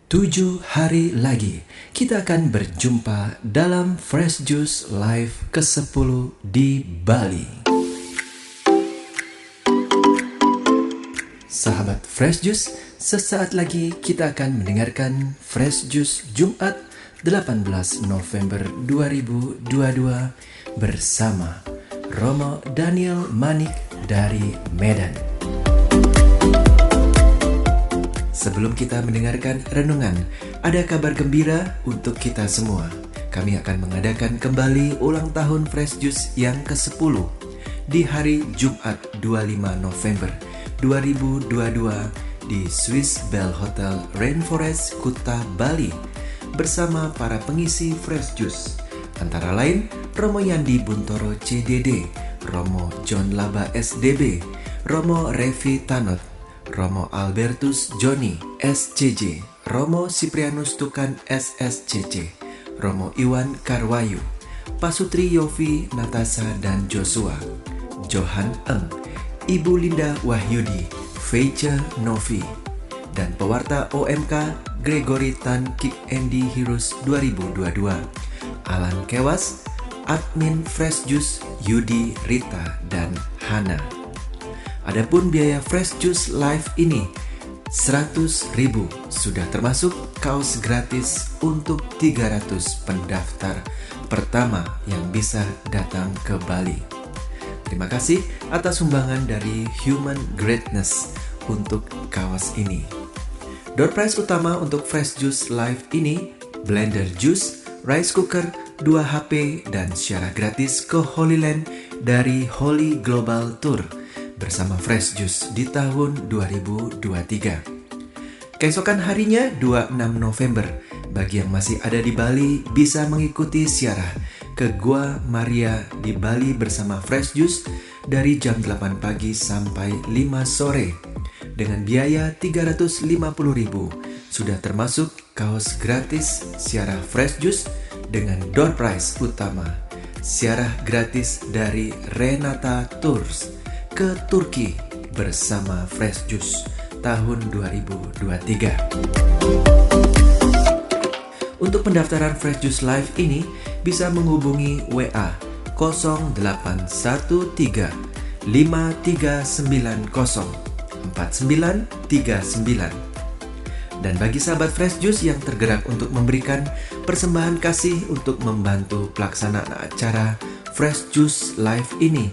7 hari lagi kita akan berjumpa dalam Fresh Juice Live ke-10 di Bali. Sahabat Fresh Juice, sesaat lagi kita akan mendengarkan Fresh Juice Jumat 18 November 2022 bersama Romo Daniel Manik dari Medan. Sebelum kita mendengarkan renungan, ada kabar gembira untuk kita semua. Kami akan mengadakan kembali ulang tahun Fresh Juice yang ke-10 di hari Jumat 25 November 2022 di Swiss Bell Hotel Rainforest, Kuta, Bali bersama para pengisi Fresh Juice. Antara lain Romo Yandi Buntoro CDD, Romo John Laba SDB, Romo Revi Tanot, Romo Albertus Joni SCJ, Romo Siprianus Tukan SSCC, Romo Iwan Karwayu, Pasutri Yofi Natasa dan Joshua, Johan Eng, Ibu Linda Wahyudi, Feice Novi, dan pewarta OMK Gregory Tan Kik Endi Hirus 2022, Alan Kewas, admin Fresh Juice Yudi, Rita, dan Hana. Adapun biaya Fresh Juice Live ini 100.000, sudah termasuk kaos gratis untuk 300 pendaftar pertama yang bisa datang ke Bali. Terima kasih atas sumbangan dari Human Greatness untuk kaos ini. Door prize utama untuk Fresh Juice Live ini blender juice, rice cooker, 2 HP, dan syarah gratis ke Holy Land dari Holy Global Tour bersama Fresh Juice di tahun 2023. Keesokan harinya 26 November, bagi yang masih ada di Bali bisa mengikuti ziarah ke Gua Maria di Bali bersama Fresh Juice dari jam 8 pagi sampai 5 sore dengan biaya 350.000. Sudah termasuk kaos gratis ziarah Fresh Juice dengan door prize utama ziarah gratis dari Renata Tours ke Turki bersama Fresh Juice tahun 2023. Untuk pendaftaran Fresh Juice Live ini bisa menghubungi WA 0813 5390 4939. Dan bagi sahabat Fresh Juice yang tergerak untuk memberikan persembahan kasih untuk membantu pelaksanaan acara Fresh Juice Live ini,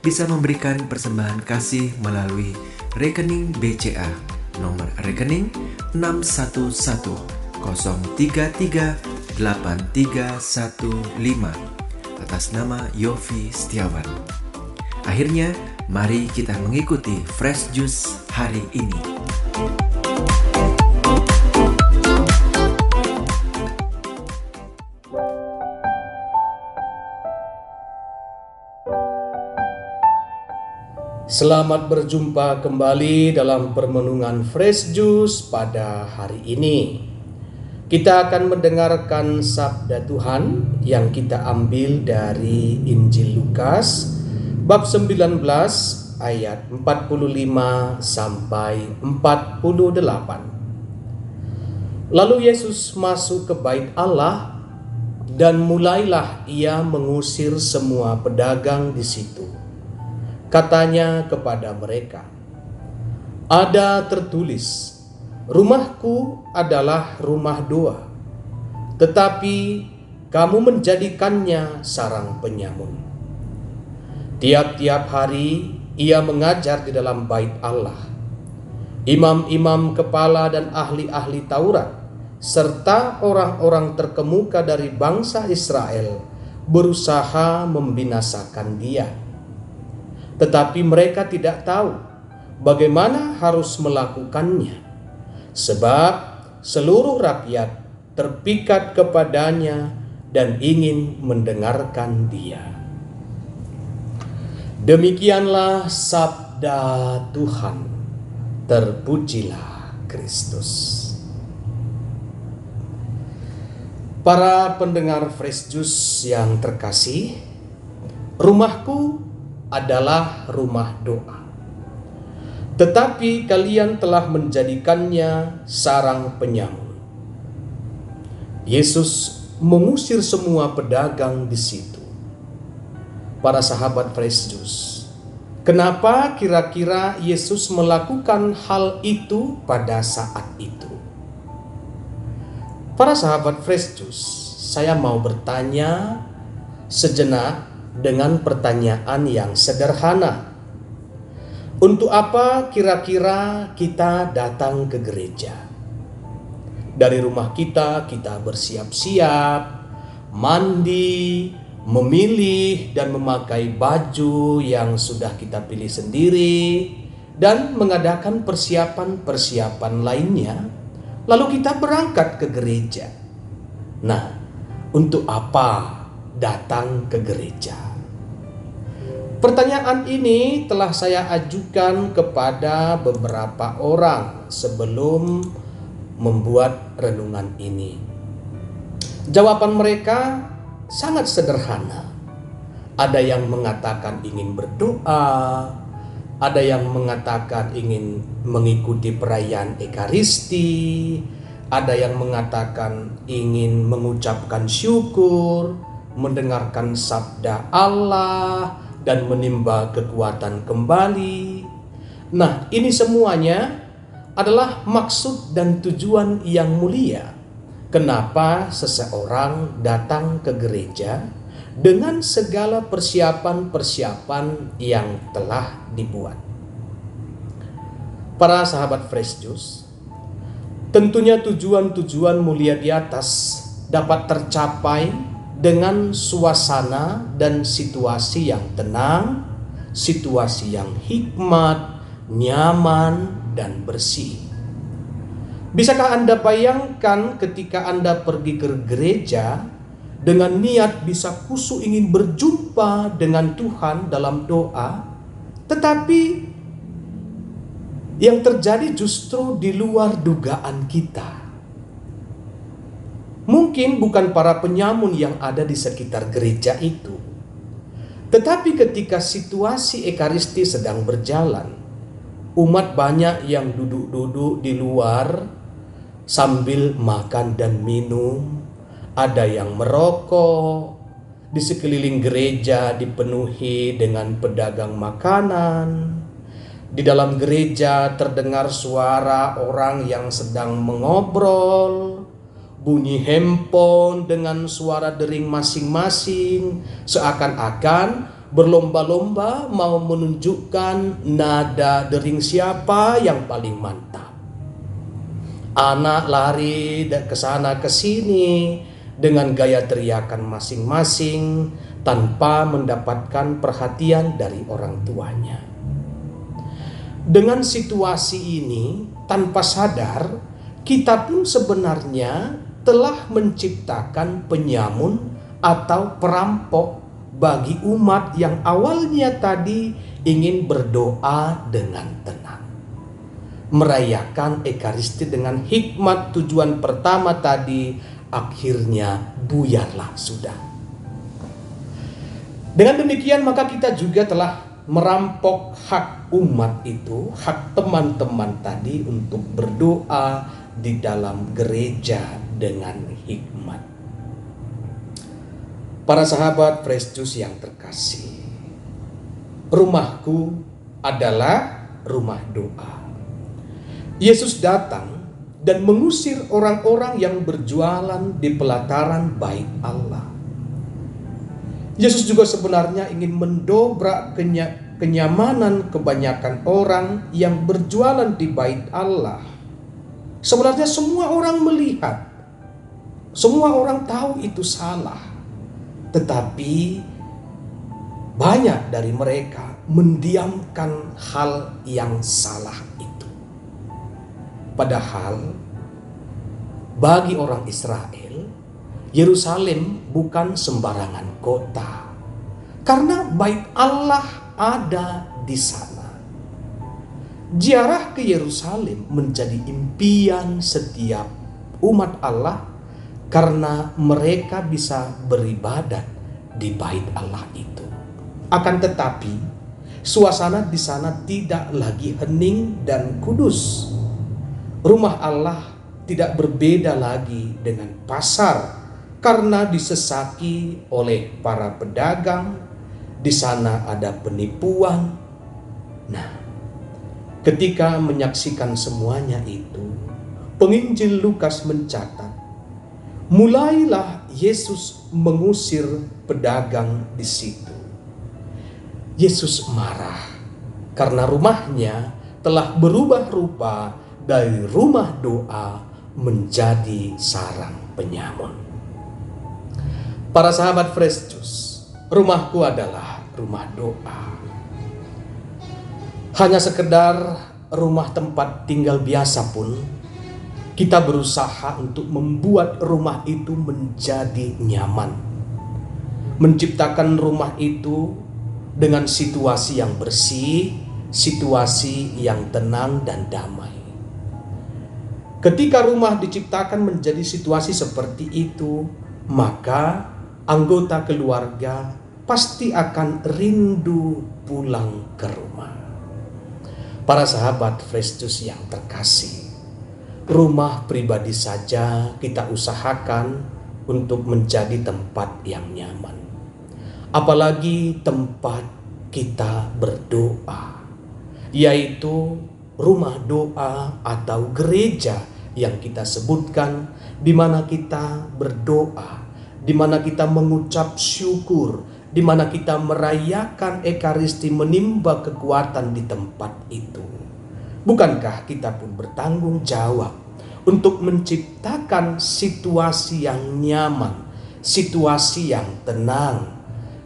bisa memberikan persembahan kasih melalui rekening BCA nomor rekening 611033815 atas nama Yofi Setiawan. Akhirnya, mari kita mengikuti Fresh Juice hari ini. Selamat berjumpa kembali dalam permenungan Fresh Juice pada hari ini. Kita akan mendengarkan sabda Tuhan yang kita ambil dari Injil Lukas bab 19 ayat 45 sampai 48. Lalu Yesus masuk ke bait Allah dan mulailah ia mengusir semua pedagang di situ. Katanya kepada mereka, "Ada tertulis, rumahku adalah rumah doa, tetapi kamu menjadikannya sarang penyamun." Tiap-tiap hari ia mengajar di dalam bait Allah. Imam-imam kepala dan ahli-ahli Taurat, serta orang-orang terkemuka dari bangsa Israel berusaha membinasakan dia. Tetapi mereka tidak tahu bagaimana harus melakukannya, sebab seluruh rakyat terpikat kepadanya dan ingin mendengarkan dia. Demikianlah sabda Tuhan. Terpujilah Kristus. Para pendengar Fresh Juice yang terkasih, rumahku adalah rumah doa, tetapi kalian telah menjadikannya sarang penyamun. Yesus mengusir semua pedagang di situ. Para sahabat Fresh Juice, kenapa kira-kira Yesus melakukan hal itu pada saat itu? Para sahabat Fresh Juice, saya mau bertanya sejenak dengan pertanyaan yang sederhana. Untuk apa kira-kira kita datang ke gereja? Dari rumah kita bersiap-siap, mandi, memilih dan memakai baju yang sudah kita pilih sendiri, dan mengadakan persiapan-persiapan lainnya, lalu kita berangkat ke gereja. Nah, untuk apa datang ke gereja? Pertanyaan ini telah saya ajukan kepada beberapa orang sebelum membuat renungan ini. Jawaban mereka sangat sederhana. Ada yang mengatakan ingin berdoa, ada yang mengatakan ingin mengikuti perayaan Ekaristi, ada yang mengatakan ingin mengucapkan syukur, mendengarkan sabda Allah, dan menimba kekuatan kembali. Nah, ini semuanya adalah maksud dan tujuan yang mulia. Kenapa seseorang datang ke gereja dengan segala persiapan-persiapan yang telah dibuat. Para sahabat Fresh Juice, tentunya tujuan-tujuan mulia di atas dapat tercapai dengan suasana dan situasi yang tenang, situasi yang hikmat, nyaman, dan bersih. Bisakah Anda bayangkan ketika Anda pergi ke gereja dengan niat bisa khusyuk ingin berjumpa dengan Tuhan dalam doa, tetapi yang terjadi justru di luar dugaan kita? Mungkin bukan para penyamun yang ada di sekitar gereja itu, tetapi ketika situasi Ekaristi sedang berjalan, umat banyak yang duduk-duduk di luar sambil makan dan minum, ada yang merokok, di sekeliling gereja dipenuhi dengan pedagang makanan, di dalam gereja terdengar suara orang yang sedang mengobrol, bunyi handphone dengan suara dering masing-masing, seakan-akan berlomba-lomba mau menunjukkan nada dering siapa yang paling mantap. Anak lari ke sana ke sini dengan gaya teriakan masing-masing tanpa mendapatkan perhatian dari orang tuanya. Dengan situasi ini, tanpa sadar, kita pun sebenarnya telah menciptakan penyamun atau perampok bagi umat yang awalnya tadi ingin berdoa dengan tenang, merayakan Ekaristi dengan hikmat. Tujuan pertama tadi akhirnya buyarlah sudah. Dengan demikian maka kita juga telah merampok hak umat itu, hak teman-teman tadi untuk berdoa di dalam gereja dengan hikmat. Para sahabat Fresh Juice yang terkasih, rumahku adalah rumah doa. Yesus datang dan mengusir orang-orang yang berjualan di pelataran bait Allah. Yesus juga sebenarnya ingin mendobrak kenyamanan kebanyakan orang yang berjualan di bait Allah. Sebenarnya semua orang melihat, semua orang tahu itu salah, tetapi banyak dari mereka mendiamkan hal yang salah itu. Padahal bagi orang Israel, Yerusalem bukan sembarangan kota, karena bait Allah ada di sana. Ziarah ke Yerusalem menjadi impian setiap umat Allah karena mereka bisa beribadat di bait Allah itu. Akan tetapi, suasana di sana tidak lagi hening dan kudus. Rumah Allah tidak berbeda lagi dengan pasar karena disesaki oleh para pedagang. Di sana ada penipuan. Nah, ketika menyaksikan semuanya itu, penginjil Lukas mencatat, mulailah Yesus mengusir pedagang di situ. Yesus marah karena rumahnya telah berubah rupa dari rumah doa menjadi sarang penyamun. Para sahabat Fresh Juice, rumahku adalah rumah doa. Hanya sekedar rumah tempat tinggal biasa pun, kita berusaha untuk membuat rumah itu menjadi nyaman. Menciptakan rumah itu dengan situasi yang bersih, situasi yang tenang dan damai. Ketika rumah diciptakan menjadi situasi seperti itu, maka anggota keluarga pasti akan rindu pulang ke rumah. Para sahabat Fresh Juice yang terkasih, rumah pribadi saja kita usahakan untuk menjadi tempat yang nyaman. Apalagi tempat kita berdoa, yaitu rumah doa atau gereja yang kita sebutkan, di mana kita berdoa, di mana kita mengucap syukur, di mana kita merayakan Ekaristi, menimba kekuatan di tempat itu. Bukankah kita pun bertanggung jawab untuk menciptakan situasi yang nyaman, situasi yang tenang,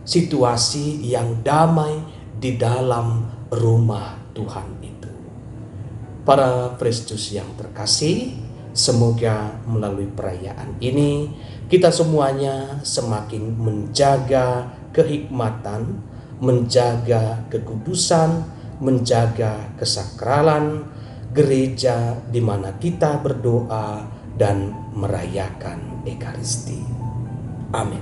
situasi yang damai di dalam rumah Tuhan itu. Para Fresh Juice yang terkasih, semoga melalui perayaan ini kita semuanya semakin menjaga kehikmatan, menjaga kekudusan, menjaga kesakralan gereja di mana kita berdoa dan merayakan Ekaristi. Amin.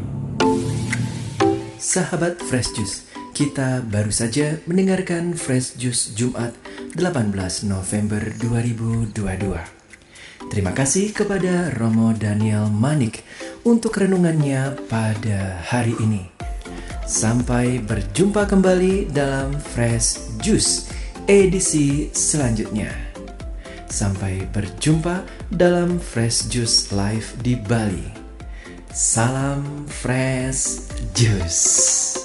Sahabat Fresh Juice, kita baru saja mendengarkan Fresh Juice Jumat 18 November 2022. Terima kasih kepada Romo Daniel Manik untuk renungannya pada hari ini. Sampai berjumpa kembali dalam Fresh Juice edisi selanjutnya. Sampai berjumpa dalam Fresh Juice Live di Bali. Salam Fresh Juice.